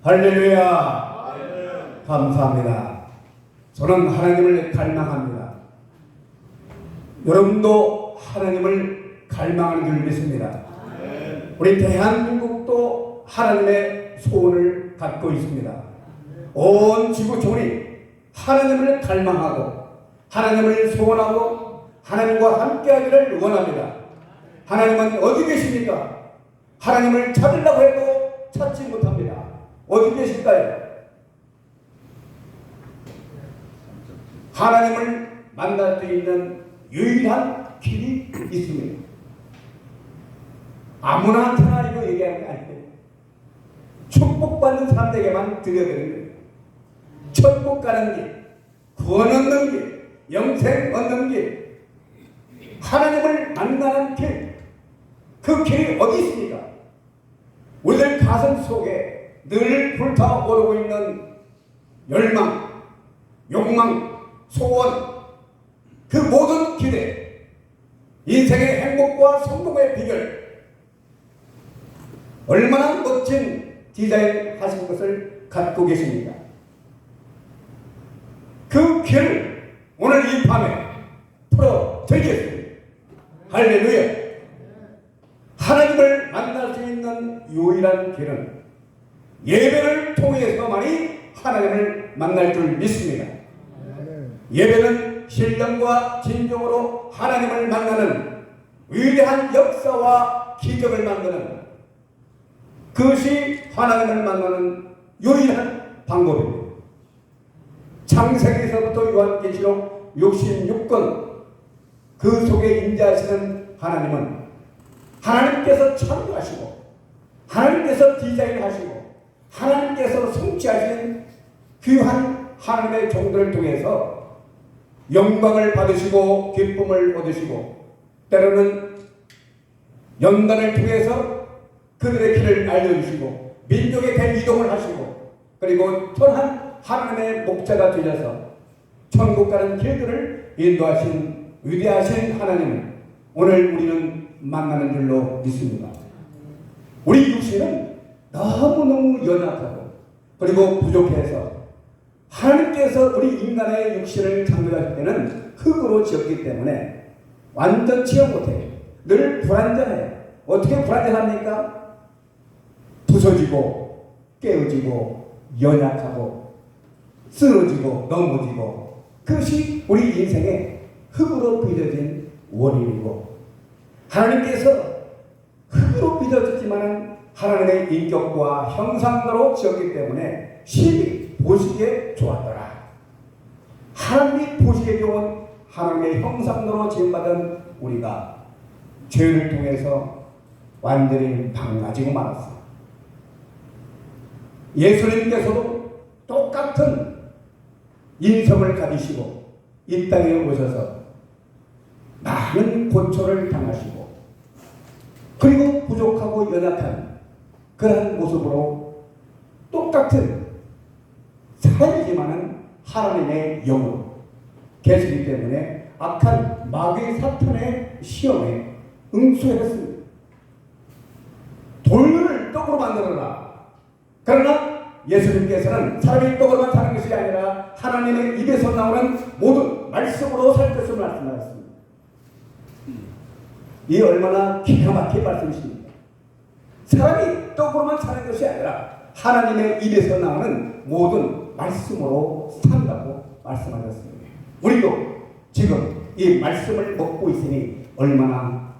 할렐루야. 감사합니다. 저는 하나님을 갈망합니다. 여러분도 하나님을 갈망하는 줄 믿습니다. 우리 대한민국도 하나님의 소원을 갖고 있습니다. 온 지구촌이 하나님을 갈망하고 하나님을 소원하고 하나님과 함께하기를 원합니다. 하나님은 어디 계십니까? 하나님을 찾으려고 해도 찾지 못합니다. 어디 계실까요? 하나님을 만날 수 있는 유일한 길이 있습니다. 아무나한테나 이거 얘기하는 게 아니에요. 축복받는 사람들에게만 드려드리는 거예요. 천국 가는 길, 구원 얻는 길, 영생 얻는 길, 하나님을 만나는 길, 그 길이 어디 있습니까? 우리들 가슴 속에 늘 불타오르고 있는 열망, 욕망, 소원, 그 모든 기대, 인생의 행복과 성공의 비결, 얼마나 멋진 디자인 하신 것을 갖고 계십니까? 그 길을 오늘 이 밤에 풀어드리겠습니다. 할렐루야. 하나님을 만날 수 있는 유일한 길은 예배를 통해서만이 하나님을 만날 줄 믿습니다. 예배는 신령과 진정으로 하나님을 만나는 위대한 역사와 기적을 만드는, 그것이 하나님을 만나는 유일한 방법입니다. 창세기에서부터 요한계시록 66권 그 속에 임재하시는 하나님은 하나님께서 창조하시고 하나님께서 디자인하시고 하나님께서 성취하신 귀한 하나님의 종들을 통해서 영광을 받으시고 기쁨을 얻으시고 때로는 연단을 통해서 그들의 길을 알려주시고 민족의 대이동을 하시고 그리고 선한 하나님의 목자가 되셔서 천국 가는 길들을 인도하신 위대하신 하나님을 오늘 우리는 만나는 줄로 믿습니다. 우리 육신은 너무너무 연약하고 그리고 부족해서 하나님께서 우리 인간의 육신을 창조하실 때는 흙으로 지었기 때문에 완전치가 못해요. 늘 불완전해요. 어떻게 불완전합니까? 부서지고 깨어지고 연약하고 쓰러지고 넘어지고, 그것이 우리 인생의 흙으로 빚어진 원인이고, 하나님께서 흙으로 빚어졌지만 하나님의 인격과 형상대로 지었기 때문에 심히 보시기에 좋았더라. 하나님이 보시기에 좋은 하나님의 형상대로 지음받은 우리가 죄를 통해서 완전히 망가지고 말았습니다. 예수님께서도 똑같은 인성을 가지시고 이 땅에 오셔서 많은 고초를 당하시고 그리고 부족하고 연약한 그러한 모습으로 똑같은 살지만은 하나님의 영으로 계시기 때문에 악한 마귀 사탄의 시험에 응수했습니다. 돌을 떡으로 만들어라. 그러나 예수님께서는 사람이 떡으로만 사는 것이 아니라 하나님의 입에서 나오는 모든 말씀으로 살 것을 말씀하셨습니다. 이 얼마나 기가 막힌 말씀이십니까? 사람이 떡으로만 사는 것이 아니라 하나님의 입에서 나오는 모든 말씀으로 산다고 말씀하셨습니다. 우리도 지금 이 말씀을 먹고 있으니 얼마나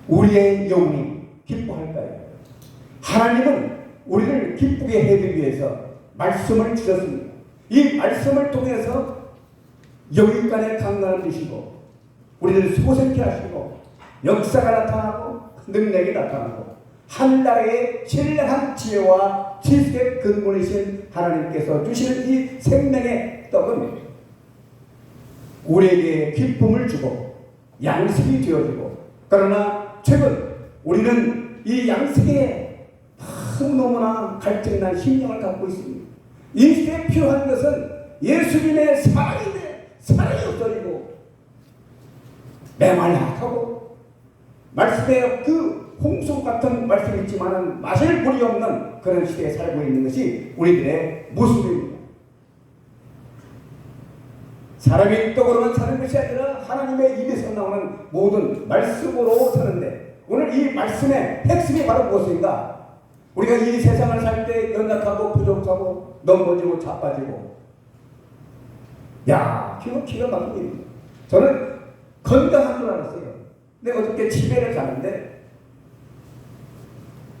우리의 영혼이 기뻐할까요? 하나님은 우리를 기쁘게 해드리기 위해서 말씀을 주셨습니다. 이 말씀을 통해서 영육간의 강건을 주시고 우리를 소생케 하시고 역사가 나타나고 능력이 나타나고 하늘나라의 신령한 지혜와 지식의 근본이신 하나님께서 주시는 이 생명의 떡은 우리에게 기쁨을 주고 양식이 되어지고, 그러나 최근 우리는 이 양식에 너무나 갈증난 심령을 갖고 있습니다. 이 시대에 필요한 것은 예수님의 사랑인데 사랑이 없어지고 메말라하고 말씀의 그 홍수 같은 말씀이 있지만은 마실 물이 없는 그런 시대에 살고 있는 것이 우리들의 모습입니다. 사람이 떡으로만 사는 것이 아니라 하나님의 입에서 나오는 모든 말씀으로 사는데, 오늘 이 말씀의 핵심이 바로 무엇인가? 우리가 이 세상을 살 때 연약하고 부족하고 넘어지고 자빠지고, 야, 기가 막힙니다. 저는 건강한 줄 알았어요. 근데 어저께 집에를 가는데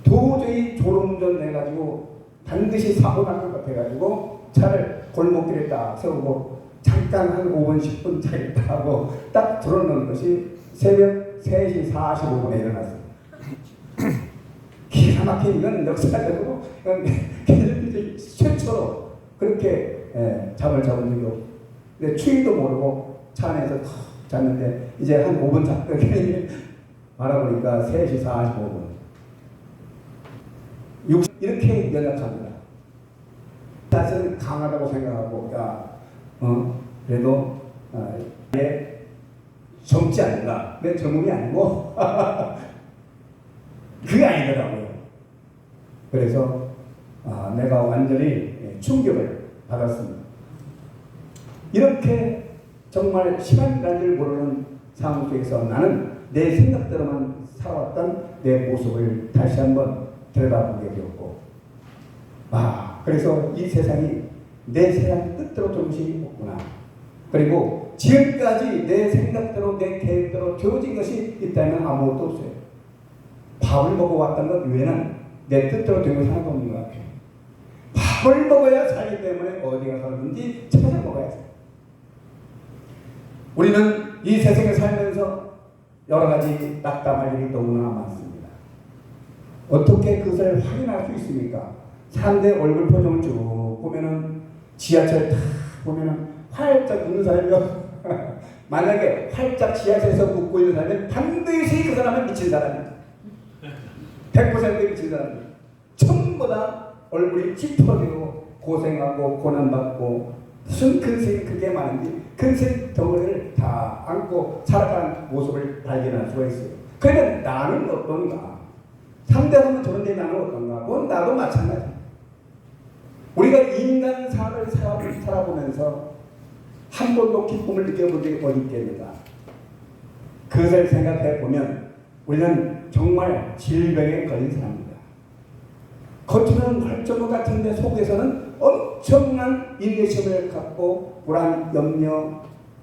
도저히 졸음운전 해가지고 반드시 사고 날 것 같아가지고 차를 골목길에 딱 세우고 잠깐 한 5분 10분 차있다 하고 딱 들어놓은 것이 새벽 3시 45분에 일어났어요. 기가 막힌, 이건 역사적으로 최초로 그렇게 잠을 잡은 적이 없어요. 근데 추위도 모르고 차 안에서 잤는데 이제 한 5분 잤더니 바라보니까 3시 45분. 이렇게 연약합니다. 자신은 강하다고 생각하고, 그래도 젊지 않는다. 내 젊음이 아니고 그게 아니더라고요. 그래서 내가 완전히 충격을 받았습니다. 이렇게 정말 시간이 갈 줄 모르는 상황 속에서 나는 내 생각대로만 살아왔던 내 모습을 다시 한번 들여다보게 되었고, 그래서 이 세상이 내 세상 뜻대로 된 것이 없구나. 그리고 지금까지 내 생각대로 내 계획대로 되어진 것이 있다면 아무것도 없어요. 밥을 먹어왔던 것 외에는 내 뜻대로 된 것이 하나도 없는 것 같아요. 밥을 먹어야 살기 때문에 어디 가서든지 찾아 먹어야 돼요. 우리는 이 세상에 살면서 여러 가지 낙담할 일이 너무나 많습니다. 어떻게 그것을 확인할 수 있습니까? 사람들의 얼굴 표정을 쭉 보면은, 지하철 탁 보면은 활짝 웃는 사람이요. 만약에 활짝 지하철에서 웃고 있는 사람은 반드시 그 사람은 미친 사람입니다. 100% 미친 사람입니다. 전부 다 얼굴이 찌푸러지고 고생하고 고난받고 무슨 근심이 그게 많은지 근심 덩어리를 다 안고 살아가는 모습을 발견할 수가 있어요. 그러면 나는 어떤가? 상대방은 저런데 나는 어떤가? 그건 나도 마찬가지야. 우리가 인간 삶을 살아보면서 한 번도 기쁨을 느껴본 적이 어디 있겠는가? 그것을 생각해 보면 우리는 정말 질병에 걸린 사람입니다. 겉으로는 멀쩡한 것 같은데 속에서는 엄청난 인내심을 갖고 불안, 염려,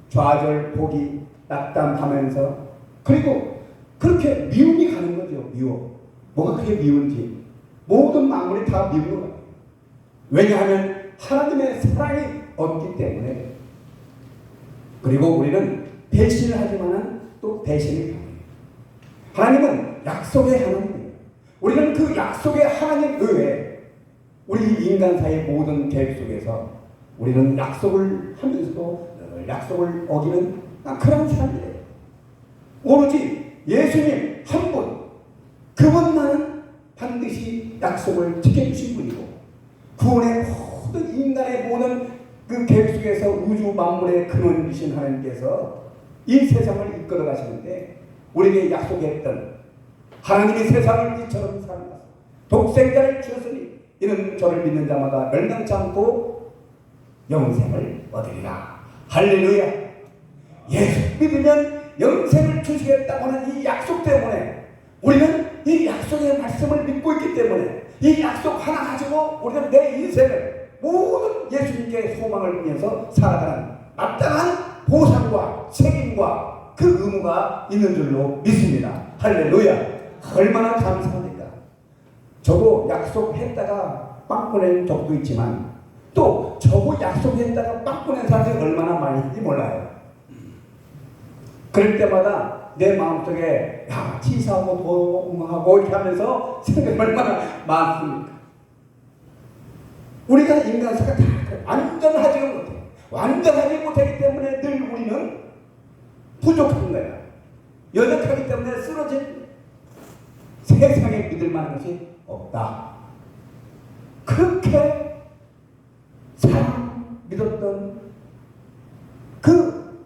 좌절, 포기, 낙담하면서, 그리고 그렇게 미움이 가는 거죠. 미움. 뭐가 그렇게 미운지. 모든 만물이 다 미운 것 같아요. 왜냐하면 하나님의 사랑이 없기 때문에. 그리고 우리는 배신을 하지만 또 배신이 강해요. 하나님은 약속의 하나님이에요. 우리는 그 약속의 하나님 외에 우리 인간사의 모든 계획 속에서 우리는 약속을 하면서도 약속을 어기는 그런 사람이에요. 오로지 예수님 한 분, 그분만은 반드시 약속을 지켜주신 분이고, 구원의 모든 인간의 모든 그 계획 속에서 우주 만물의 근원이신 하나님께서 이 세상을 이끌어 가시는데, 우리에게 약속했던 하나님이 세상을 이처럼 사랑하사 독생자를 주셨으니 이는 저를 믿는 자마다 멸망치 않고 영생을 얻으리라. 할렐루야. 예수 믿으면 영생을 주시겠다고 하는 이 약속 때문에 우리는 이 약속의 말씀을 믿고 있기 때문에 이 약속 하나 가지고 우리는 내 인생을 모든 예수님께 소망을 보면서 살아가는 마땅한 보상과 책임과 그 의무가 있는 줄로 믿습니다. 할렐루야. 얼마나 감사합니까? 저도 약속했다가 빵 보낸 적도 있지만 또 저도 약속했다가 빵 보낸 사람들이 얼마나 많은지 몰라요. 그럴 때마다 내 마음속에 치사하고 도움하고 이렇게 하면서 생각이 얼마나 많습니까? 우리가 인간사가 다 완전하지 못해. 완전하지 못하기 때문에 늘 우리는 부족한 거야. 연약하기 때문에 쓰러진, 세상에 믿을 만한 것이 없다. 그렇게 사랑 믿었던 그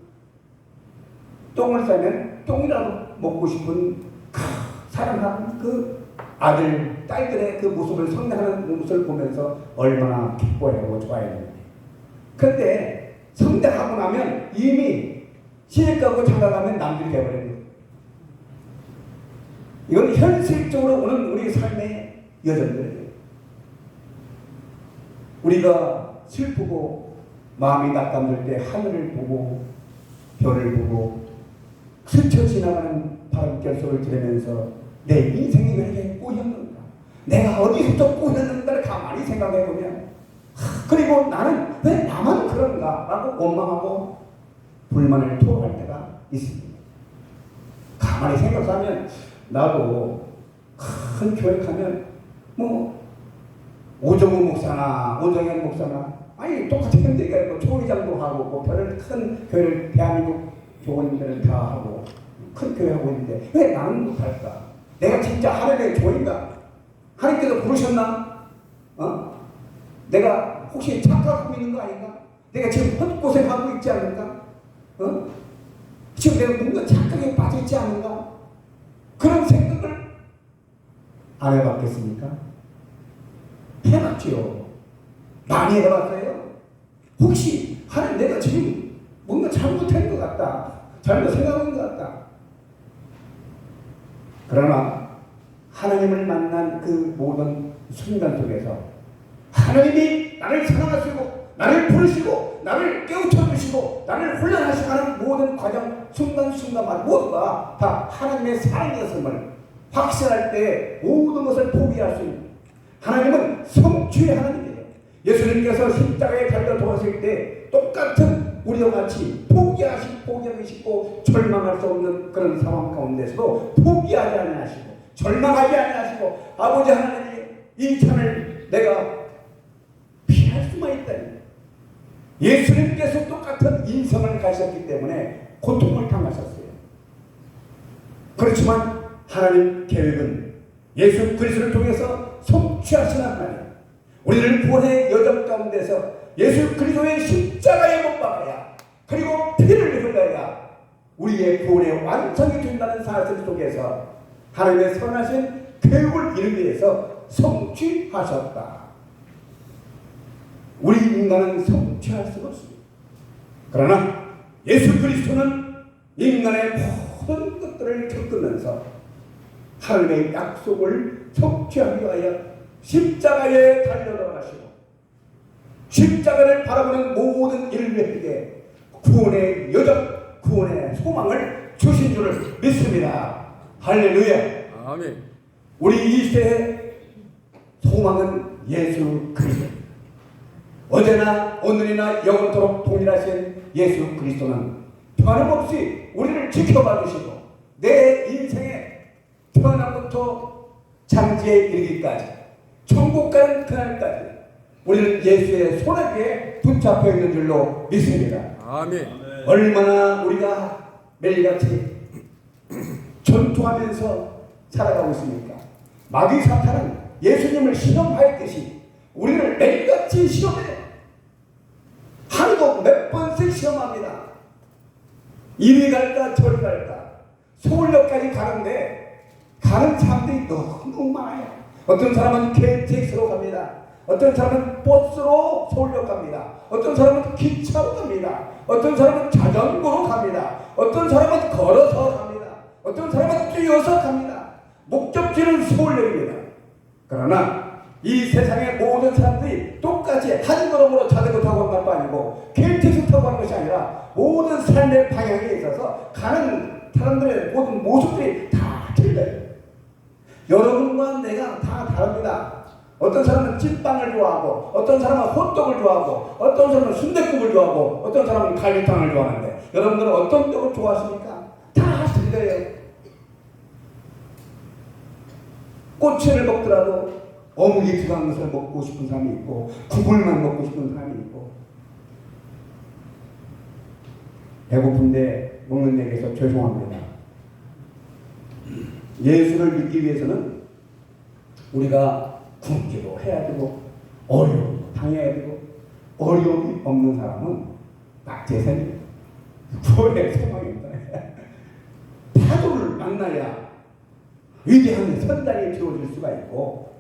똥을 싸면 똥이라도 먹고 싶은 사랑하는 그 아들, 딸들의 그 모습을 성장하는 모습을 보면서 얼마나 기뻐하고 좋아했는데. 그런데 성장하고 나면 이미 시집가고 장가가면 남들이 되어버리는 거예요. 이건 현실적으로 오는 우리 삶의 여정들이에요. 우리가 슬프고 마음이 낙담될 때 하늘을 보고 별을 보고 스쳐 지나가는 바람결 소리를 들으면서 내 인생이 왜 이렇게 꼬였는가, 내가 어디서부터 꼬였는가를 가만히 생각해보면, 그리고 나는 왜 나만 그런가 라고 원망하고 불만을 토로할 때가 있습니다. 가만히 생각하면 나도 큰 교회 가면 뭐 오정우 목사나 오정현 목사나 아니 똑같은 데가 초회장도 하고 뭐 별을 큰 교회를 대한민국 교원들을 다 하고 큰 교회 하고 있는데 왜 나는 못할까? 내가 진짜 하나님의 종인가? 하나님께서 부르셨나? 내가 혹시 착각하고 있는 거 아닌가? 내가 지금 헛고생하고 있지 않는가? 지금 내가 뭔가 착각에 빠져있지 않는가? 그런 생각을 안 해봤겠습니까? 해봤지요. 많이 해봤어요. 혹시 하나님 내가 지금 뭔가 잘못한 것 같다, 잘못 생각한 것 같다. 그러나 하나님을 만난 그 모든 순간 속에서 하나님이 나를 사랑하시고 나를 부르시고 나를 깨우쳐주시고 나를 훈련하시고 하는 모든 과정 순간순간마다 모두가 다 하나님의 사랑이었음을 확신할 때 모든 것을 포기할 수 있는, 하나님은 성취의 하나님이에요. 예수님께서 십자가에 달려 돌아섰을 때 똑같은 우리와 같이 포기하고 싶고 절망할 수 없는 그런 상황 가운데서도 포기하지 아니하시고 절망하지 아니하시고 아버지 하나님 이 찬을 내가 피할 수만 있다니. 예수님께서 똑같은 인생을 가셨기 때문에 고통을 당하셨어요. 그렇지만 하나님 계획은 예수 그리스도를 통해서 성취하시는 하나님, 우리를 구원의 여정 가운데서 예수 그리스도의 십자가에 못 박아야 그리고 피를 흘려야 우리의 구원의 완성이 된다는 사실 속에서 하나님의 선하신 계획을 이루기 위해서 성취하셨다. 우리 인간은 성취할 수가 없습니다. 그러나 예수 그리스도는 인간의 모든 것들을 겪으면서 하나님의 약속을 성취하기 위하여 십자가에 달려 들어가시고 십자가를 바라보는 모든 인류에게 구원의 여정, 구원의 소망을 주신 줄을 믿습니다. 할렐루야. 아멘. 우리 이 시대의 소망은 예수 그리스도. 어제나 오늘이나 영원토록 동일하신 예수 그리스도는 변함없이 우리를 지켜봐 주시고 내 인생의 태어남부터 장지에 이르기까지 천국 가는 그날까지 우리는 예수의 손아귀에 붙잡혀 있는 줄로 믿습니다. 아멘. 얼마나 우리가 매일같이 전투하면서 살아가고 있습니까? 마귀 사탄은 예수님을 시험하였듯이 우리를 매일같이 시험해. 하루도 몇 번씩 시험합니다. 이리 갈까 저리 갈까 서울역까지 가는데 가는 사람들이 너무 많아요. 어떤 사람은 KTX로 갑니다. 어떤 사람은 버스로 서울역 갑니다. 어떤 사람은 기차로 갑니다. 어떤 사람은 자전거로 갑니다. 어떤 사람은 걸어서 갑니다. 어떤 사람은 뛰어서 갑니다. 목적지는 서울역입니다. 그러나 이 세상의 모든 사람들이 똑같이 한 걸음으로 자전거 타고 가는 것도 아니고 KTX 타고 가는 것이 아니라 모든 삶의 방향에 있어서 가는 사람들의 모든 모습들이 다 틀려요. 여러분과 내가 다 다릅니다. 어떤 사람은 찐빵을 좋아하고 어떤 사람은 호떡을 좋아하고 어떤 사람은 순댓국을 좋아하고 어떤 사람은 갈비탕을 좋아하는데 여러분들은 어떤 쪽을 좋아하십니까? 다 틀려요. 꼬치를 먹더라도 어묵이 들어간 것을 먹고 싶은 사람이 있고 국물만 먹고 싶은 사람이 있고 배고픈데 먹는 얘기해서 죄송합니다. 예수를 믿기 위해서는 우리가 굶기도 해야 되고 어려움도 당해야 되고 어려움이 없는 사람은 낙제생이에요. 구원의 소망입니다. 파도를 만나야 위대한 선장이 되어줄 수가 있고,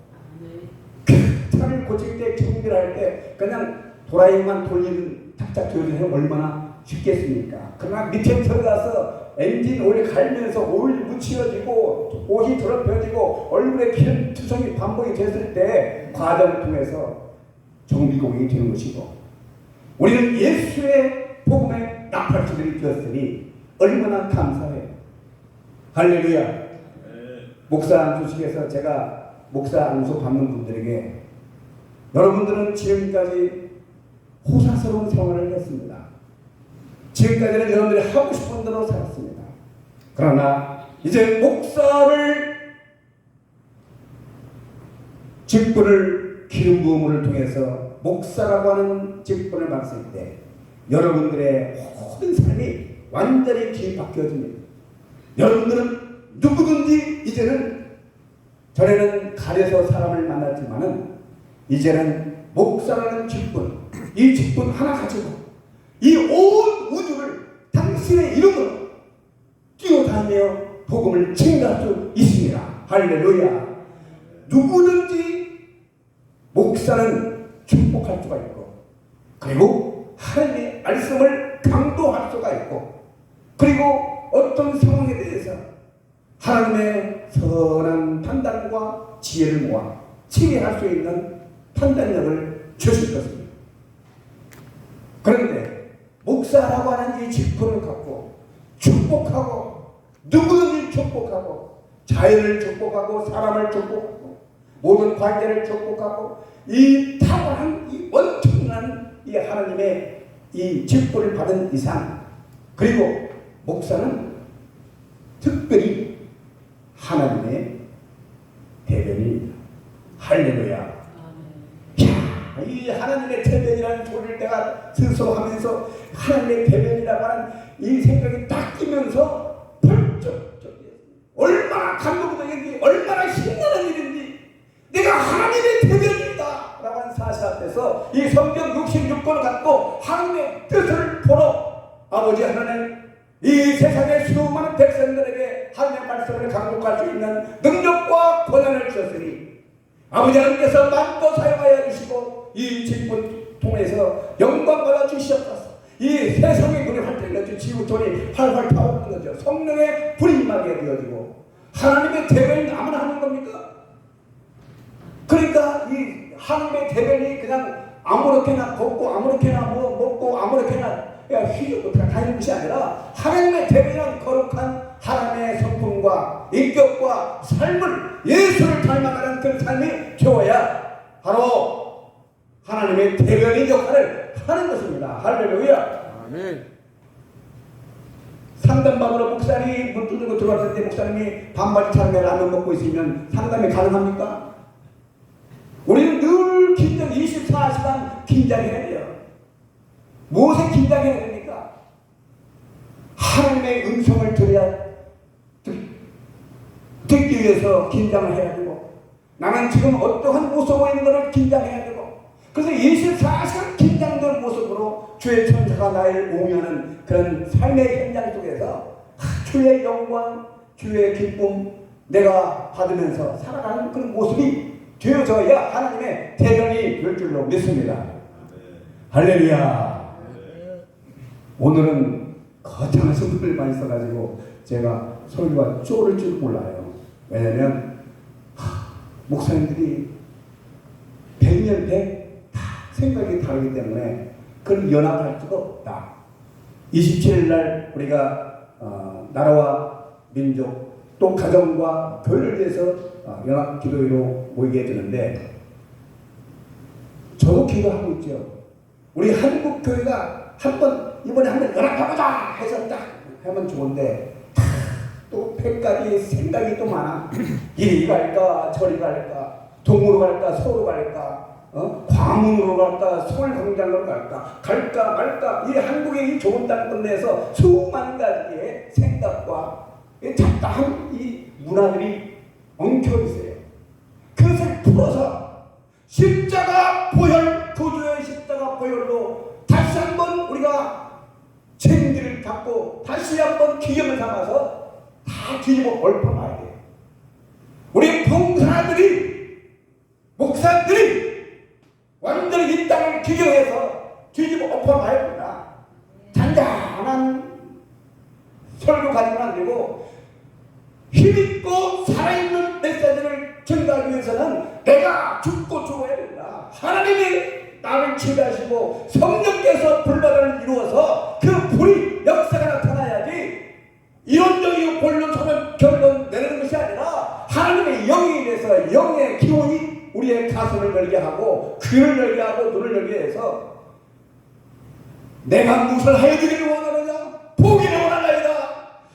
차를 고칠 때, 정비를 때 그냥 도라이만 돌리는 탁탁 되어주면 얼마나 쉽겠습니까? 그러나 밑에 들어가서 엔진 오일 갈면서 오일 묻히어지고 옷이 더럽혀지고 얼굴에 기름 투성이 반복이 됐을 때 과정을 통해서 정비공이 되는 것이고, 우리는 예수의 복음의 나팔수들이 되었으니 얼마나 감사해요. 할렐루야. 목사 주식에서 제가 목사 안수 받는 분들에게, 여러분들은 지금까지 호사스러운 생활을 했습니다. 지금까지는 여러분들이 하고 싶은 대로 살았습니다. 그러나 이제 목사를 직분을 기름 부음을 통해서 목사라고 하는 직분을 받았을 때 여러분들의 모든 삶이 완전히 뒤바뀌어집니다. 여러분들은 누구든지 이제는, 전에는 가려서 사람을 만났지만은 이제는 목사라는 직분, 이 직분 하나 가지고 이 온 우주를 당신의 이름으로 뛰어다니며 복음을 증거할 수 있습니다. 할렐루야. 누구든지 목사는 축복할 수가 있고, 그리고 하나님의 말씀을 강도할 수가 있고, 그리고 어떤 상황에 대해서 하나님의 선한 판단과 지혜를 모아 치유할 수 있는 판단력을 주실 것입니다. 그런데 목사라고 하는 이 직분을 갖고 축복하고, 누구든지 축복하고, 자연을 축복하고, 사람을 축복하고, 모든 관계를 축복하고, 이 탁월한 이 엄청난 이 하나님의 이 직분을 받은 이상, 그리고 목사는 특별히 하나님의 대변인입니다. 할렐루야. 이 하나님의 대변이라는 소리를 내가 스스로 하면서 하나님의 대변이라고 하는 이 생각이 딱 끼면서 벌쩍 얼마나 감동적인지, 얼마나 신나는 일인지, 내가 하나님의 대변이다 라고 하는 사실 앞에서 이 성경 66권을 갖고 하나님의 뜻을 보러 아버지 하나님, 이 세상의 수많은 백성들에게 하나님의 말씀을 강독할 수 있는 능력과 권한을 주셨으니 아버지 하나님께서 마음껏 사용하여 주시고 이 직분 통해서 영광 받아 주시옵소서. 이 세상의 불이 활달해져 지구촌이 활활 타오르는 거죠. 성령의 불이 임하게 되어지고, 하나님의 대변이 아무나 하는 겁니까? 그러니까 이 하나님의 대변이 그냥 아무렇게나 걷고 아무렇게나 먹고 아무렇게나 휘두르고 다니는 것이 아니라, 하나님의 대변이란 거룩한 하나님의 성품과 인격과 삶을, 예수를 닮아가는 그 삶이 되어야 바로 하나님의 대변인 역할을 하는 것입니다. 할렐루야. 아멘. 상담받으러 목사님이 문 두드리고 들어왔을 때 목사님이 반바지 차림에 라면 먹고 있으면 상담이 가능합니까? 우리는 늘 긴장, 24시간 긴장해야 돼요. 무엇에 긴장해야 됩니까? 하나님의 음성을 듣기 위해서 긴장을 해야 되고, 나는 지금 어떠한 모습으로 있는 것을 긴장해야 되고, 그래서 24시간 긴장된 모습으로 주의 천사가 나를 옹이하는 그런 삶의 현장 속에서 주의 영광, 주의 기쁨 내가 받으면서 살아가는 그런 모습이 되어져야 하나님의 대변이 될 줄로 믿습니다. 할렐루야. 오늘은 거창한 성품을 많이 써가지고 제가 설교가 쪼를 줄 몰라요. 왜냐면 목사님들이 100년 100 다 생각이 다르기 때문에 그걸 연합할 수가 없다. 27일 날 우리가 나라와 민족 또 가정과 교회를 위해서 연합 기도회로 모이게 되는데, 저도 기도하고 있죠. 우리 한국 교회가 이번에 한번 연합해보자 해서 딱 하면 좋은데, 또 100가지 생각이 또 많아. 이리 갈까 저리 갈까, 동으로 갈까 서로 갈까, 광운으로 갈까 서울광장으로 갈까 말까, 이 한국의 이 좋은 땅 끝내서 수많은 가지의 생각과 잡다한 이 문화들이 엉켜 있어요. 그것을 풀어서 십자가 보혈, 구주의 십자가 보혈로 다시 한번 우리가 책임을 갖고 다시 한번 기념을 삼아서 다 뒤집어 엎어봐야 돼요. 우리 봉사들이, 목사들이 완전히 이 땅을 기경해서 뒤집어 엎어놔야 된다. 잔잔한 설교 가지고는 안 되고 힘있고 살아있는 메시지를 전달하기 위해서는 내가 죽고 죽어야 된다. 하나님이 나를 지배하시고 성령께서 불바다를 이루어서 그 불이 역사가 나타나야지 이론적이고 본론적인 결론 내는 것이 아니라 하나님의 영이 대해서 영의 기운이 우리의 가슴을 열게 하고 귀를 열게 하고 눈을 열게 해서 내가 무엇을 하여주기를 원하느냐? 보기를 원하나이다.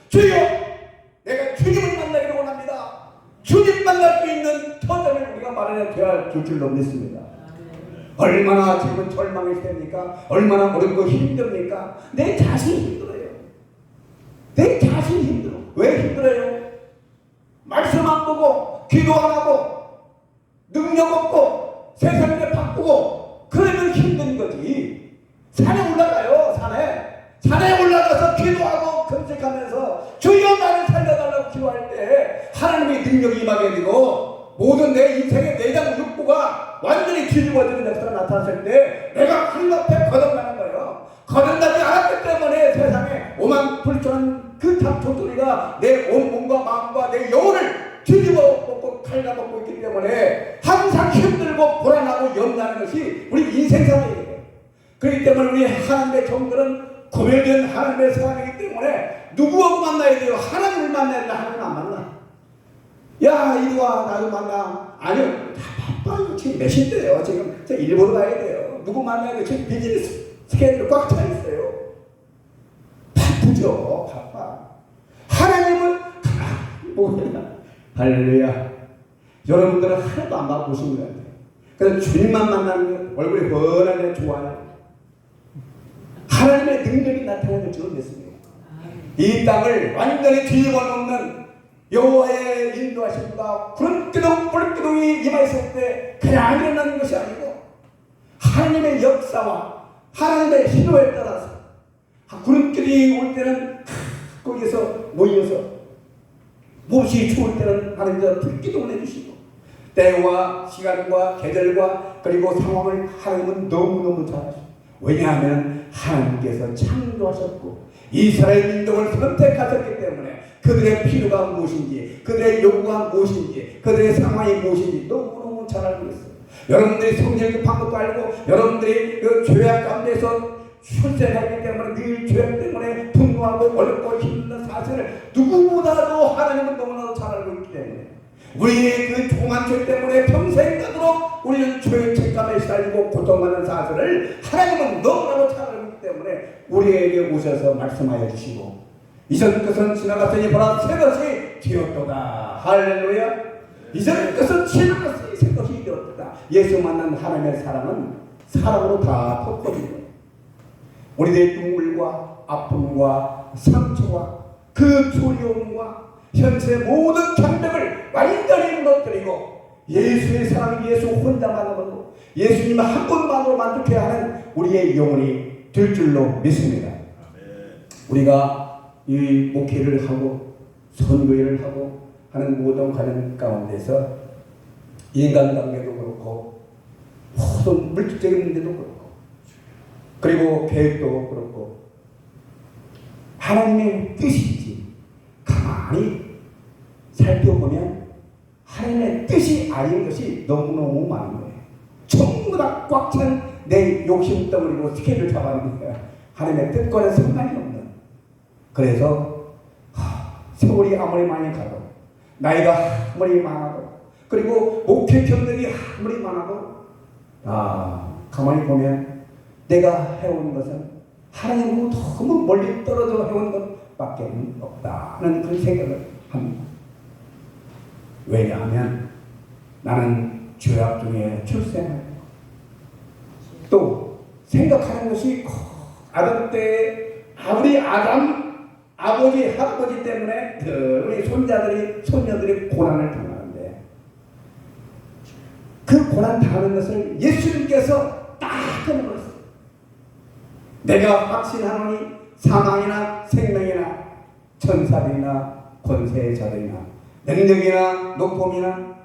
주여, 내가 주님을 만나기를 원합니다. 주님 만날 수 있는 터전을 우리가 마련해 줘야 줄 줄로 믿습니다. 얼마나 지금 절망이 됩니까? 얼마나 어렵고 힘듭니까? 내 자신이 힘들어요. 내 자신이 힘들어. 왜 힘들어요? 말씀 안 보고 기도 안 하고 능력 없고 세상에 바꾸고 그러면 힘든 거지. 산에 올라가요. 산에 올라가서 기도하고 금식하면서 주여 나를 살려달라고 기도할 때 하나님의 능력이 임하게 되고 모든 내 인생의 내장 욕구가 완전히 뒤집어지는 역사가 나타났을 때 내가 하나님 앞에 거듭나는 거예요. 거듭나지 않았기 때문에 세상에 오만 불천한 그 잡초소리가 내 온몸과 마음과 내 영혼을 뒤집어 먹고 갉아먹고 있기 때문에 항상 힘들고 불안하고 염려하는 것이 우리 인생 상황이에요. 그렇기 때문에 우리 하나님의 종들은 구별된 하나님의 사람이기 때문에 누구하고 만나야 돼요? 하나님을 만나야 돼. 하나님 안 만나. 야 이리와 나도 만나. 아니요, 다 바빠요. 지금 몇 시대예요? 지금 일본으로 가야 돼요. 누구 만나야 돼요? 지금 비즈니스 스케줄이 꽉 차 있어요. 바쁘죠. 바빠. 하나님은 뭐냐? 할렐루야. 여러분들은 하나도 안 바쁘신 것 같아요. 그래서 주님만 만나면 얼굴이 훤하게 좋아요. 하나님의 능력이 나타나는 줄을 믿습니다. 이 땅을 완전히 뒤집어 놓는 여호와의 인도하심과 구름기둥 불기둥이 임하였을 때 그냥 일어나는 것이 아니고 하나님의 역사와 하나님의 신호에 따라서 구름기둥이 올 때는 거기서 모여서 무엇이 추울 때는 하나님께서 불기둥을 해주시고 때와 시간과 계절과 그리고 상황을 하나님은 너무너무 잘 아십니다. 왜냐하면 하나님께서 창조하셨고 이스라엘 민족을 선택하셨기 때문에 그들의 필요가 무엇인지 그들의 요구가 무엇인지 그들의 상황이 무엇인지 너무너무 잘 알고 있어요. 여러분들이 성경을 급한 것도 알고 여러분들이 그 죄악 가운데서 출생하기 때문에 늘 죄악 때문에 분노하고 어렵고 힘든 사실을 누구보다도 하나님은 너무나도 잘 알고 있기 때문에 우리의 그 조그만 죄 때문에 평생 가도록 우리는 죄의 책감에 시달리고 고통받는 사실을 하나님은 너무나도 잘 알고 있기 때문에 우리에게 오셔서 말씀하여 주시고 이전 것은 지나갔으니 보라 새 것이 되었도다. 할렐루야. 이전 것은 지나갔으니 새 것이 되었도다. 예수 만난 하나님의 사랑은 사랑으로 다 덮어집니다. 우리들의 눈물과 아픔과 상처와 그 두려움과 현세의 모든 장벽을 완전히 무너뜨리고 예수의 사랑, 예수 혼자만으로 예수님 한 분만으로 만족해야 하는 우리의 영혼이 될 줄로 믿습니다. 우리가 이 목회를 하고 선교회를 하고 하는 모든 과정 가운데서 인간관계도 그렇고 모든 물질적인 문제도 그렇고 그리고 계획도 그렇고 하나님의 뜻인지 가만히 살펴보면 하나님의 뜻이 아닌 것이 너무너무 많은 거예요. 전부 다 꽉 찬 내 욕심 덩어리로 스케줄 잡아놓는 거야. 하나님의 뜻과는 상관이 없는. 그래서 세월이 아무리 많이 가도 나이가 아무리 많아도 그리고 목회 경력이 아무리 많아도 가만히 보면 내가 해온 것은 하나님으로 너무 멀리 떨어져 해온 것밖에 없다는 그런 생각을 합니다. 왜냐하면 나는 죄악 중에 출생하고 또 생각하는 것이 아담 때 우리 아담 아버지 할아버지 때문에 우리 손자들이 손녀들이 고난을 당하는데 그 고난 당하는 것을 예수님께서 딱 끊어버렸어요. 내가 확신하노니 사망이나 생명이나 천사들이나 권세자들이나 능력이나 높음이나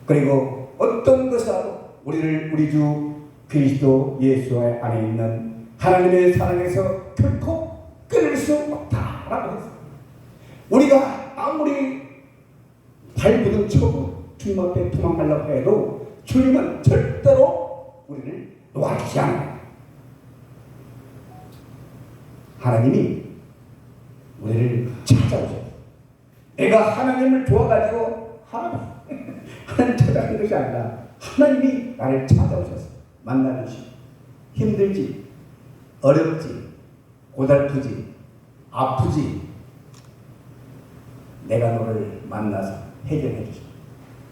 그리고 어떤 것이라도 우리를 우리 주 그리스도 예수 안에 있는 하나님의 사랑에서 결코 끊을 수 없다라고 했어요. 우리가 아무리 발부둥 쳐고 주님 앞에 도망가려고 해도 주님은 절대로 우리를 놓아주지 않아요. 하나님이 우리를 찾아오셔요. 내가 하나님을 좋아가지고 하나님 찾아간 것이 아니라 하나님이 나를 찾아오셔서 만나주시고 힘들지, 어렵지, 고달프지, 아프지 내가 너를 만나서 해결해 주시고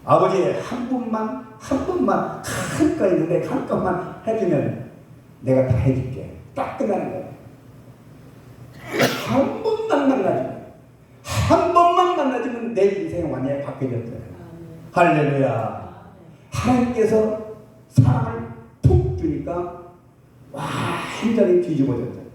아버지 한 번만 한껏 있는데 한껏만 해주면 내가 다 해줄게. 딱 끝나는 거예요. 한 번만 만나주면 한 번만 만나주면 내 인생이 완전히 바뀌어졌어요. 할렐루야. 하나님께서 사랑을 툭 주니까 완전히 뒤집어졌어요.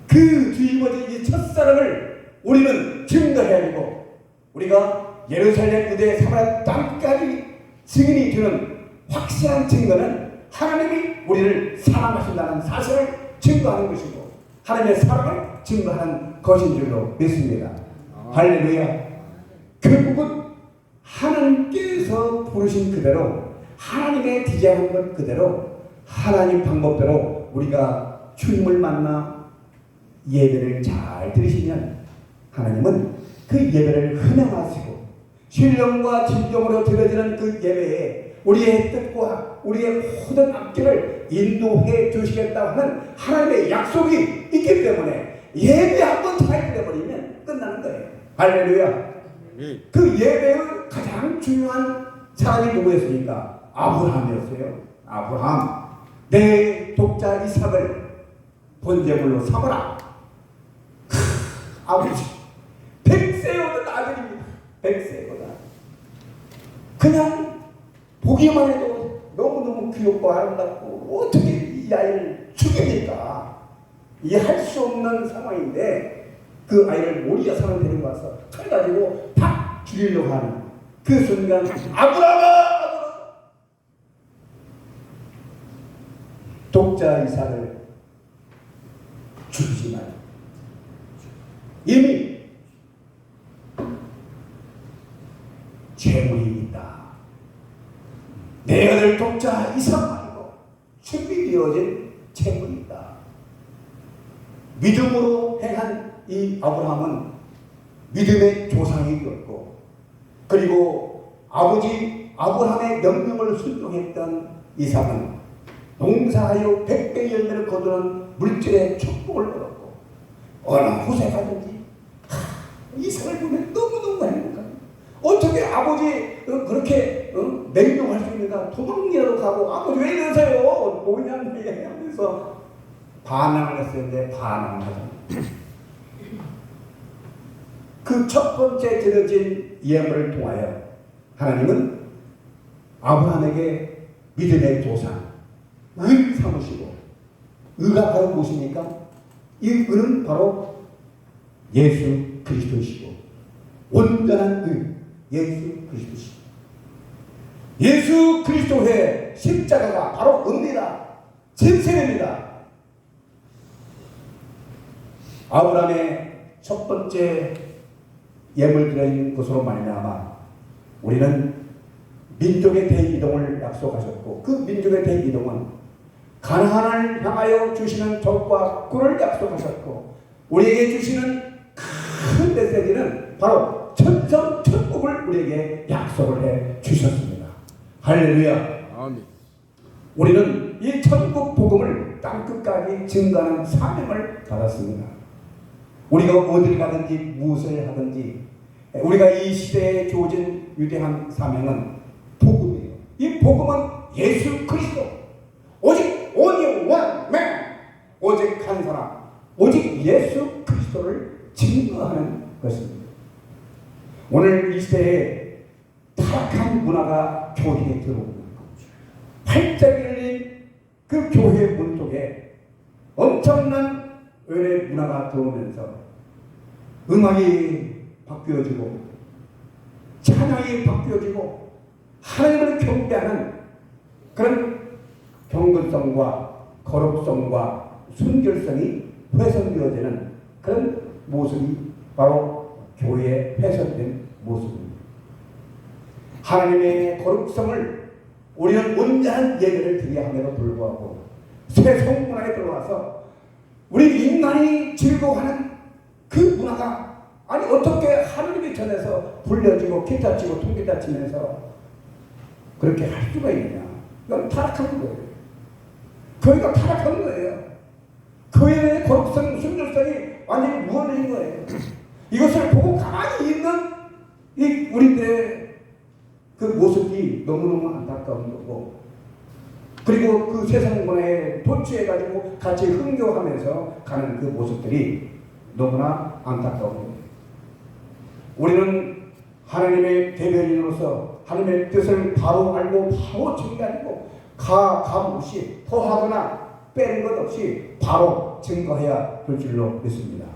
그 뒤집어진 이 첫사랑을 우리는 증거해야 되고 우리가 예루살렘 유대 사마리아 땅까지 증인이 되는 확실한 증거는 하나님이 우리를 사랑하신다는 사실을 증거하는 것이고 하나님의 사랑을 증거하는 것인 줄로 믿습니다. 할렐루야. 결국은 하나님께서 부르신 그대로 하나님의 디자인한 것 그대로 하나님 방법대로 우리가 주님을 만나 예배를 잘 들으시면 하나님은 그 예배를 헌행하시고 신령과 진정으로 드려지는 그 예배에 우리의 뜻과 우리의 모든 앞길을 인도해 주시겠다고 하는 하나님의 약속이 있기 때문에 예배 한번 잘 드려버리면 끝나는 거예요. 할렐루야. 그 예배의 가장 중요한 사람이 누구였습니까? 아브라함이었어요. 아브라함. 내 독자 이삭을 번제물로 삼아라. 아버지 100세 얻은 아들입니다. 100세 얻은 아들. 그냥 보기만 해도 너무너무 귀엽고 아름답고 어떻게 이 아이를 죽입니까? 이해할 수 없는 상황인데 그 아이를 모리아산을 데리고 와서 칼 가지고 팍 죽이려고 하는 그 순간 아브라함아! 독자 이삭을 죽이지 말고 이미 재물이 있다. 내 아들 독자 이삭 말고 준비되어진 재물이 있다. 믿음으로 행한 이 아브라함은 믿음의 조상이 되었고 그리고 아버지 아브라함의 명령을 순종했던 이삭은 농사하여 100배 열매를 거두는 물질의 축복을 얻었고 어느 곳에 가든지 이삭을 보면 너무너무 행복합니다. 어떻게 아버지 그렇게 맹종할 수 있는가? 도망이라도 가고 아버지 왜 이러세요? 뭐냐 하면서 반항을 했었는데 반항을 하잖아요. 그 첫 번째 드려진 예물을 통하여 하나님은 아브라함에게 믿음의 조상 을 삼으시고 의가 바로 무엇입니까? 이 의는 바로 예수 그리스도이시고 온전한 의 예수 그리스도시고 예수 그리스도의 십자가가 바로 의입니다. 진실입니다. 아브라함의 첫 번째 예물 드린 것으로 말미암아 우리는 민족의 대이동을 약속하셨고 그 민족의 대이동은 가나안을 향하여 주시는 적과 꿀을 약속하셨고 우리에게 주시는 큰 메시지는 바로 천국을 우리에게 약속을 해 주셨습니다. 할렐루야. 아멘. 우리는 이 천국 복음을 땅끝까지 증거하는 사명을 받았습니다. 우리가 어딜 가든지 무엇을 하든지 우리가 이 시대에 주어진 위대한 사명은 복음이에요. 이 복음은 예수 그리스도 오직 only one man 오직 한 사람 오직 예수 그리스도를 증거하는 것입니다. 오늘 이 시대에 타락한 문화가 교회에 들어옵니다. 활짝 열린 그 교회 문 속에 엄청난 외래 문화가 들어오면서 음악이 바뀌어지고 찬양이 바뀌어지고 하나님을 경배하는 그런 경건성과 거룩성과 순결성이 훼손되어지는 그런 모습이 바로 교회의 훼손된 모습입니다. 하나님의 거룩성을 우리는 온전한 예배를 드려야 함에도 불구하고 새 성문화에 들어와서 우리 인간이 즐거워하는 그 문화가 아니 어떻게 하느님의 전에서 불려지고 기타 치고 통기타 치면서 그렇게 할 수가 있느냐. 이건 타락한 거예요. 교회가 타락한 거예요. 교회의 거룩성, 순결성이 완전히 무너진 거예요. 이것을 보고 가만히 있는 이 우리들의 그 모습이 너무너무 안타까운 거고, 그리고 그 세상 문화에 도취해가지고 같이 흥겨하면서 가는 그 모습들이 너무나 안타까운 거예요. 우리는 하나님의 대변인으로서 하나님의 뜻을 바로 알고 바로 증거하고 감 없이 더하거나 빼는 것 없이 바로 증거해야 될 줄로 믿습니다.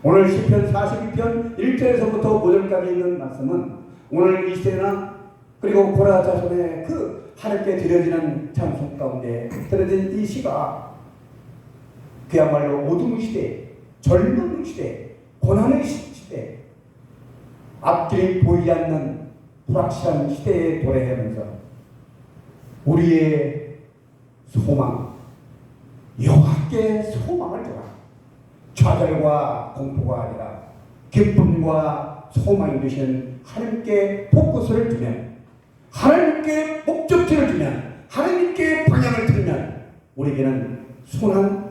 오늘 시편 42편 1절에서부터 5절까지 있는 말씀은 오늘 이 시대나 그리고 고라 자손의 그 하나님께 드려지는 찬송 가운데 드려진 이 시가 그야말로 어두운 시대, 젊은 시대, 고난의 시대, 앞길이 보이지 않는 불확실한 시대에 도래하면서 우리의 소망, 여호와께 소망을 줘라. 좌절과 공포가 아니라 기쁨과 소망이 되신 하나님께 포커스를 주면, 하나님께 목적지를 주면, 하나님께 방향을 들면 우리에게는 순한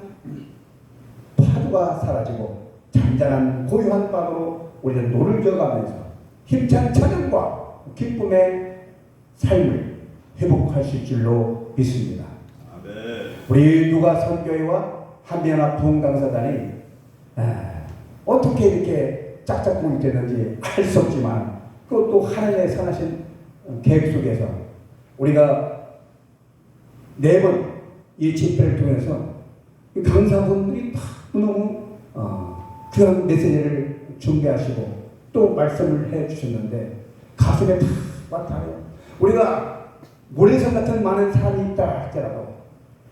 파도가 사라지고 잔잔한 고요한 밤으로 우리는 노를 져가면서 힘찬 찬양과 기쁨의 삶을 회복하실 줄로 믿습니다. 아멘. 우리 누가 선교회와 한미연합 부흥강사단이 어떻게 이렇게 짝짝꿍이 되는지 알 수 없지만 그것도 하나님의 선하신 계획 속에서 우리가 4번 이 집회를 통해서 강사분들이 다 너무 그런 메시지를 준비하시고 또 말씀을 해주셨는데 가슴에 다 와닿아요. 우리가 모래성 같은 많은 사람이 있다 할지라도,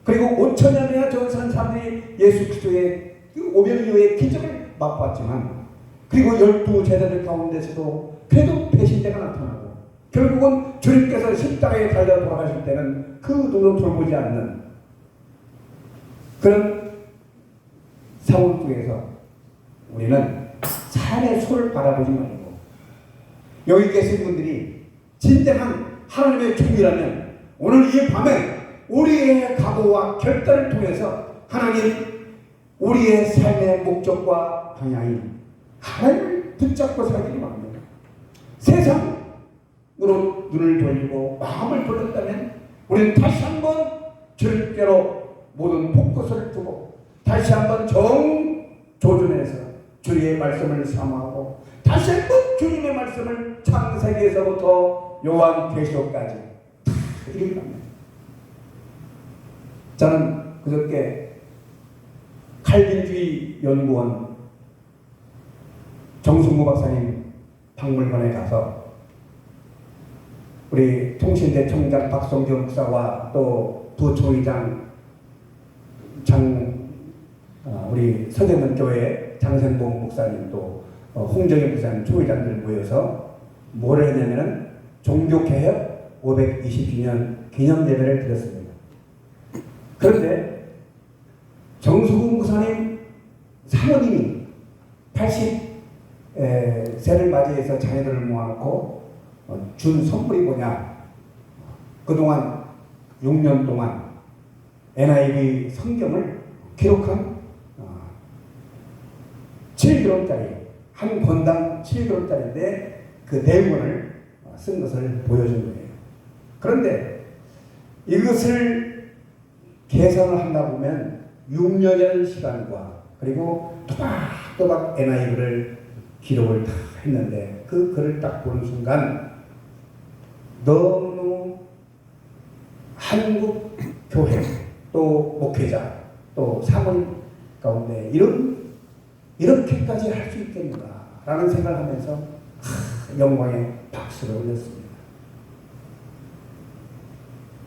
그리고 5천년이나 전산 사람들이 예수 그리스도의 그 오병 이후의 기적을 맛봤지만, 그리고 12제자들 가운데서도 그래도 배신자가 나타나고 결국은 주님께서 십자가에 달려 돌아가실 때는 그 누구도 돌보지 않는 그런 상황 속에서 우리는 삶의 소를 바라보지 말고 여기 계신 분들이 진정한 하나님의 종이라면 오늘 이 밤에 우리의 각오와 결단을 통해서 하나님 우리의 삶의 목적과 방향이 하나님을 붙잡고 살기를 바랍니다. 세상으로 눈을 돌리고 마음을 돌렸다면 우리는 다시 한번 주님께로 모든 포커스를 두고 다시 한번 정조준해서 주의 말씀을 사모하고 다시 한번 주님의 말씀을 창세기에서부터 요한계시록까지 다 읽습니다. 저는 그저께 칼빈주의 연구원 정승무 박사님 박물관에 가서 우리 통신대 총장 박성경 목사와 또 부총회장 우리 서대문교회 장생봉 목사님 또 홍정희 목사님 초회장들 모여서 뭐를 했냐면은 종교개혁 520주년 기념예배를 드렸습니다. 그런데 정수국 목사님 사모님이 80세를 맞이해서 자녀들을 모아놓고 준 선물이 뭐냐, 그동안 6년 동안 NIV 성경을 기록한 7kg짜리 한 권당 7kg짜리인데 그 내용을 쓴 것을 보여준 거예요. 그런데 이것을 계산을 한다 보면 6년이라는 시간과 그리고 또박또박 NIV를 기록을 다 했는데 그 글을 딱 보는 순간 너무 한국 교회 또 목회자 또 사모님 가운데 이렇게까지 할 수 있겠는가 라는 생각을 하면서 영광의 박수를 올렸습니다.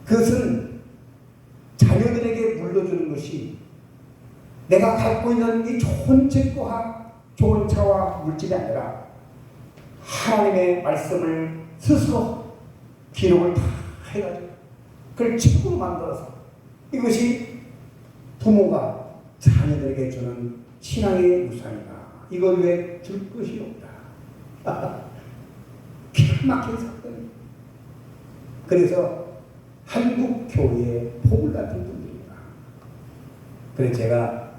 그것은 자녀들에게 물려주는 것이 내가 갖고 있는 이 좋은 집과 좋은 차와 물질이 아니라 하나님의 말씀을 스스로 기록을 다 해가지고 그걸 책으로 만들어서 이것이 부모가 자녀들에게 주는 신앙의 유산이다. 이걸 왜 줄 것이 없다. 기가 막힌 사건입니다. 그래서 한국 교회의 복을 같은 분들입니다. 그래서 제가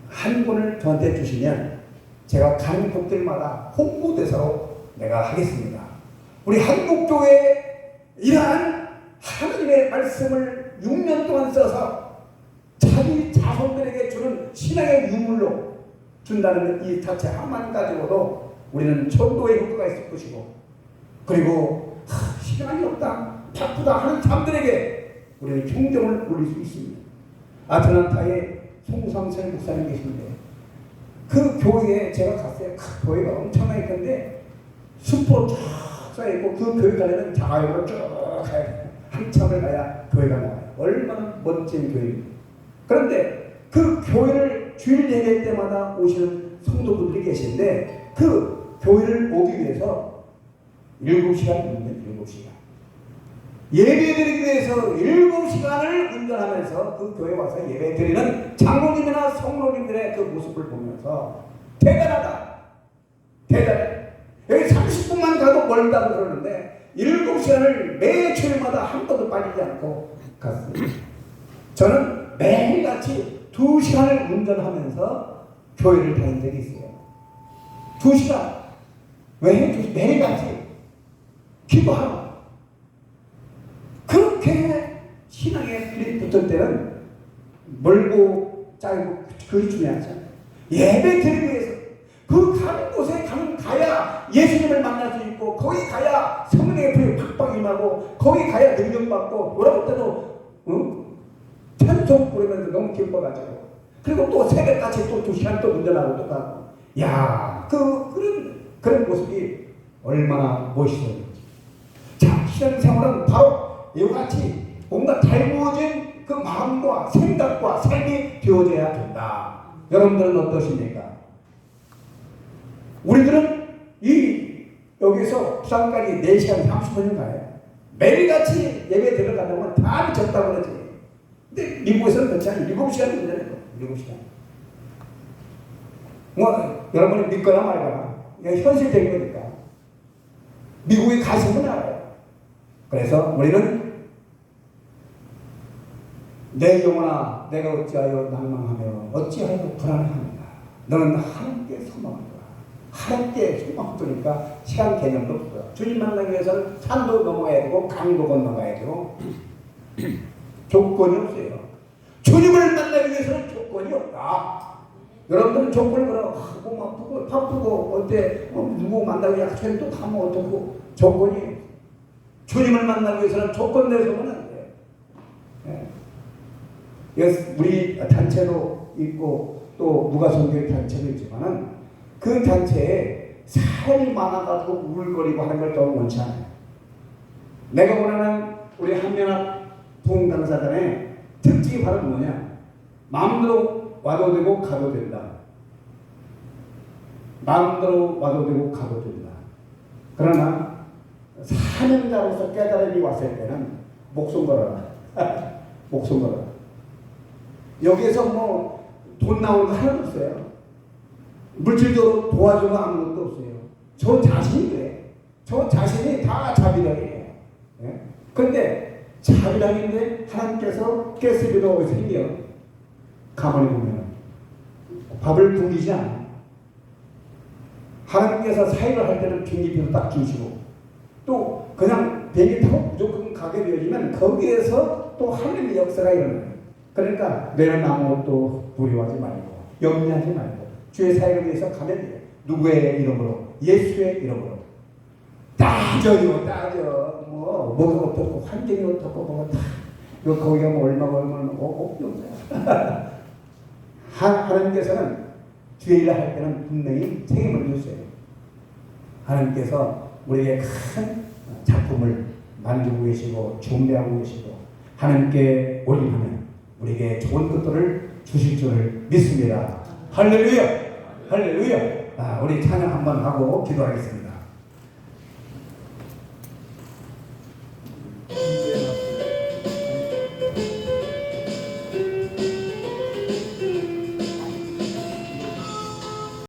한 권을 저한테 주시면 제가 가는 곳들마다 홍보대사로 내가 하겠습니다. 우리 한국교회에 이러한 하나님의 말씀을 6년 동안 써서 자기 자손들에게 주는 신앙의 유물로 준다는 이 자체 하나만 가지고도 우리는 전도의 효과가 있을 것이고, 그리고 시간이 없다, 바쁘다 하는 사람들에게 우리는 경종을 울릴 수 있습니다. 아틀란타에 송상철 목사님 계신데 그 교회에 제가 갔어요. 그 교회가 엄청나게 큰데 숲으로 쫙 쌓여있고 그 교회 가려면 자가용으로 쭉 가야 돼요. 한참을 가야 교회가 나와요. 얼마나 멋진 교회입니다. 그런데 그 교회를 주일 예배 때마다 오시는 성도분들이 계신데 그 교회를 오기 위해서 7시간입니다. 7시간. 예배드리기 위해서 7시간을 운전하면서 그 교회 와서 예배드리는 장로님이나 성로님들의 그 모습을 보면서 대단하다. 대단해. 여기 30분만 가도 멀다고 그러는데 7시간을 매 주일마다 한 번도 빠지지 않고 갔습니다. 저는 매일같이 2시간을 운전하면서 교회를 다닌 적이 있어요. 2시간. 왜? 매일같이 기도하고. 그렇게 신앙에 불이 붙을 때는 멀고 짧고 그게 중요하지 않아요. 예배 드리기 위해서 그 가는 곳에 가야 예수님을 만날 수 있고, 거기 가야 성령의 불이 팍팍 임하고, 거기 가야 능력받고, 돌아올 때도 찬송 부르면서 너무 기뻐가지고, 그리고 또 새벽같이 또 2시간 또 운전하고 또 가고, 야, 그런 모습이 얼마나 멋있었는지. 자, 신앙생활은 바로 이와 같이 뭔가 닮아진 그 마음과 생각과 삶이 되어져야 된다. 여러분들은 어떠십니까? 우리들은 여기서 부산까지 4시간 30분이 가요. 매일같이 예배 들어가다 보면 다 미쳤다고 그러지. 근데 미국에서는 그렇지 않아요. 7시간 운전해요. 7시간. 뭐 여러분이 믿거나 말거나 현실적인 거니까. 미국에 가시면 알아요. 그래서 우리는 내 영혼아 내가 어찌하여 낭망하며 어찌하여 불안해하는가. 너는 하나님께 소망하라. 하나님께 소망하니까 시간 개념도 없어요. 주님 만나기 위해서는 산도 넘어가야 되고 강도 건너가야 되고 조건이 없어요. 주님을 만나기 위해서는 조건이 없다. 여러분들은 조건을 걸어 몸 아프고 바쁘고 어때 누구 만나고 약속해 또 가면 어떻고 조건이. 주님을 만나기 위해서는 조건 내서는 안 돼요. 네. 우리 단체도 있고 또 무가성교회 단체도 있지만은 그 단체에 사람이 많아가지고 우울거리고 하는 걸 너무 원치 않아요. 내가 원하는 우리 한면합 부흥당사단의 특징이 바로 뭐냐? 마음대로 와도 되고 가도 된다. 마음대로 와도 되고 가도 된다. 그러나 사명자로서 깨달음이 왔을 때는 목숨 걸어라. 목숨 걸어라. 여기에서 뭐 돈 나오는 거 하나도 없어요. 물질적으로 도와주고 아무것도 없어요. 저 자신이 그래. 저 자신이 다 자비량이에요. 예? 그런데 자비량인데 하나님께서 가스비도 어디서 생겨? 가만히 보면 밥을 굶기지 않아요. 하나님께서 사역을 할 때는 비행기표도 딱 주시고 또 그냥 비행기 타고 무조건 가게 되어지면 거기에서 또 하나님의 역사가 일어나요. 그러니까 너는 아무것도 두려워하지 말고 염려하지 말고 주의 사역을 위해서 가면 돼요. 누구의 이름으로? 예수의 이름으로. 따져요. 뭐가 어떻고 환경이 어떻고 뭐가 다 거기가 뭐 얼마나 없어요. 하나님께서는 주의 일을 할 때는 분명히 책임을 주세요. 하나님께서 우리에게 큰 작품을 만들고 계시고 준비하고 계시고 하나님께 올인하면 우리에게 좋은 것들을 주실 줄을 믿습니다. 할렐루야! 할렐루야! 우리 찬양 한번 하고 기도하겠습니다.